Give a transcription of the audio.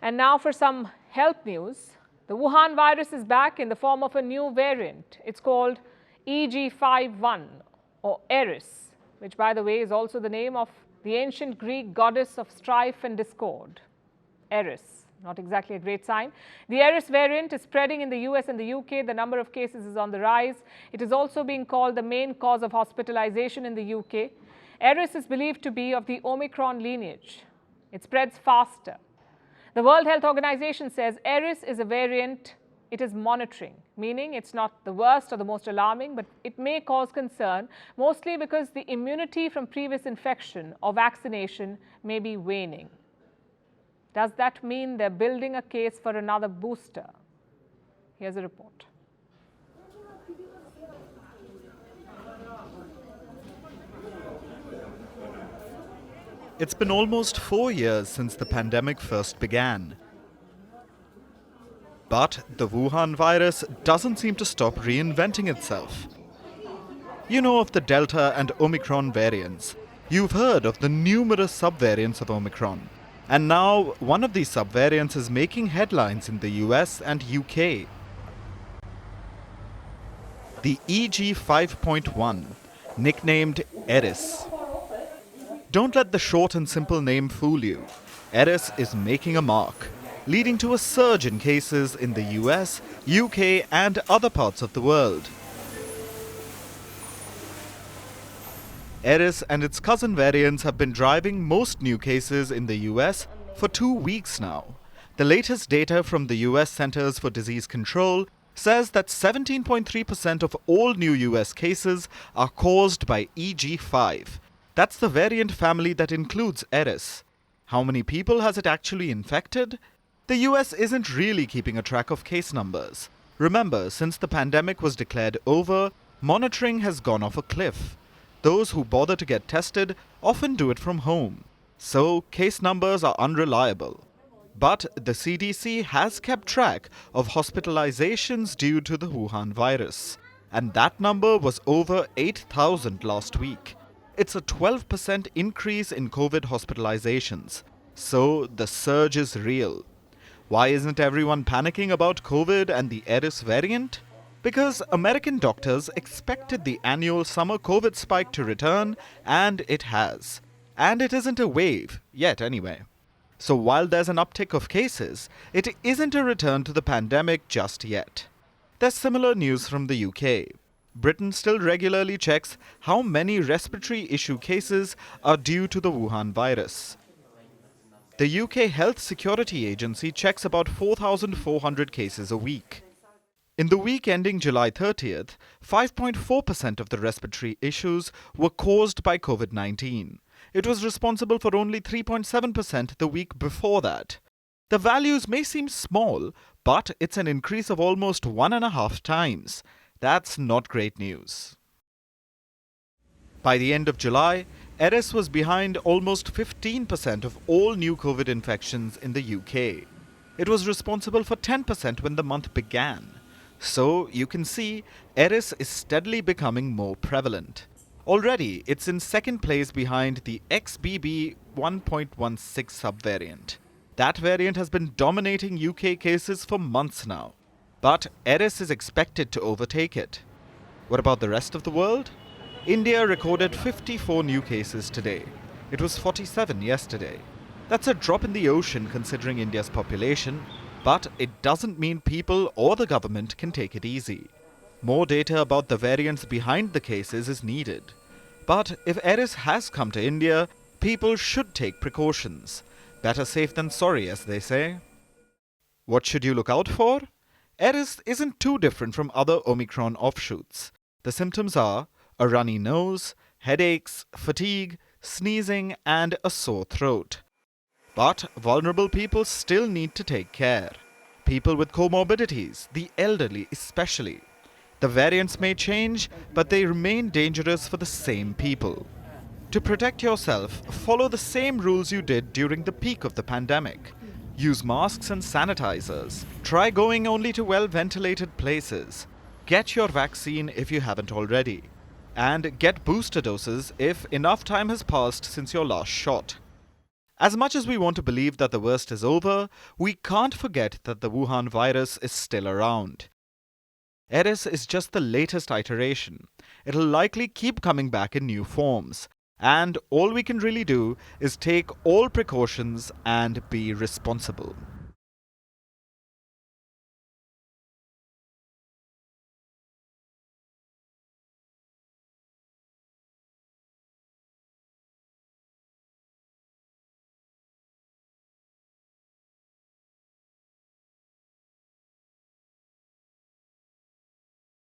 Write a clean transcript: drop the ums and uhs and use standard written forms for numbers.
And now for some health news. The Wuhan virus is back in the form of a new variant. It's called EG51 or Eris, which, by the way, is also the name of the ancient Greek goddess of strife and discord. Eris, not exactly a great sign. The Eris variant is spreading in the US and the UK. The number of cases is on the rise. It is also being called the main cause of hospitalization in the UK. Eris is believed to be of the Omicron lineage. It spreads faster. The World Health Organization says Eris is a variant it is monitoring, meaning it's not the worst or the most alarming, but it may cause concern, mostly because the immunity from previous infection or vaccination may be waning. Does that mean they're building a case for another booster? Here's a report. It's been almost 4 years since the pandemic first began. But the Wuhan virus doesn't seem to stop reinventing itself. You know of the Delta and Omicron variants. You've heard of the numerous subvariants of Omicron. And now one of these subvariants is making headlines in the US and UK. The EG5.1, nicknamed Eris. Don't let the short and simple name fool you. Eris is making a mark, leading to a surge in cases in the US, UK and other parts of the world. Eris and its cousin variants have been driving most new cases in the US for 2 weeks now. The latest data from the US Centers for Disease Control says that 17.3% of all new US cases are caused by EG5. That's the variant family that includes Eris. How many people has it actually infected? The US isn't really keeping a track of case numbers. Remember, since the pandemic was declared over, monitoring has gone off a cliff. Those who bother to get tested often do it from home. So, case numbers are unreliable. But the CDC has kept track of hospitalizations due to the Wuhan virus. And that number was over 8,000 last week. It's a 12% increase in COVID hospitalizations. So, the surge is real. Why isn't everyone panicking about COVID and the Eris variant? Because American doctors expected the annual summer COVID spike to return, and it has. And it isn't a wave, yet anyway. So while there's an uptick of cases, it isn't a return to the pandemic just yet. There's similar news from the UK. Britain still regularly checks how many respiratory issue cases are due to the Wuhan virus. The UK Health Security Agency checks about 4,400 cases a week. In the week ending July 30th, 5.4% of the respiratory issues were caused by COVID-19. It was responsible for only 3.7% the week before that. The values may seem small, but it's an increase of almost 1.5 times. That's not great news. By the end of July, Eris was behind almost 15% of all new COVID infections in the UK. It was responsible for 10% when the month began. So, you can see, Eris is steadily becoming more prevalent. Already, it's in second place behind the XBB 1.16 subvariant. That variant has been dominating UK cases for months now. But Eris is expected to overtake it. What about the rest of the world? India recorded 54 new cases today. It was 47 yesterday. That's a drop in the ocean considering India's population, but it doesn't mean people or the government can take it easy. More data about the variants behind the cases is needed. But if Eris has come to India, people should take precautions. Better safe than sorry, as they say. What should you look out for? Eris isn't too different from other Omicron offshoots. The symptoms are a runny nose, headaches, fatigue, sneezing, and a sore throat. But vulnerable people still need to take care. People with comorbidities, the elderly especially. The variants may change, but they remain dangerous for the same people. To protect yourself, follow the same rules you did during the peak of the pandemic. Use masks and sanitizers. Try going only to well-ventilated places. Get your vaccine if you haven't already. And get booster doses if enough time has passed since your last shot. As much as we want to believe that the worst is over, we can't forget that the Wuhan virus is still around. Eris is just the latest iteration. It'll likely keep coming back in new forms. And all we can really do is take all precautions and be responsible.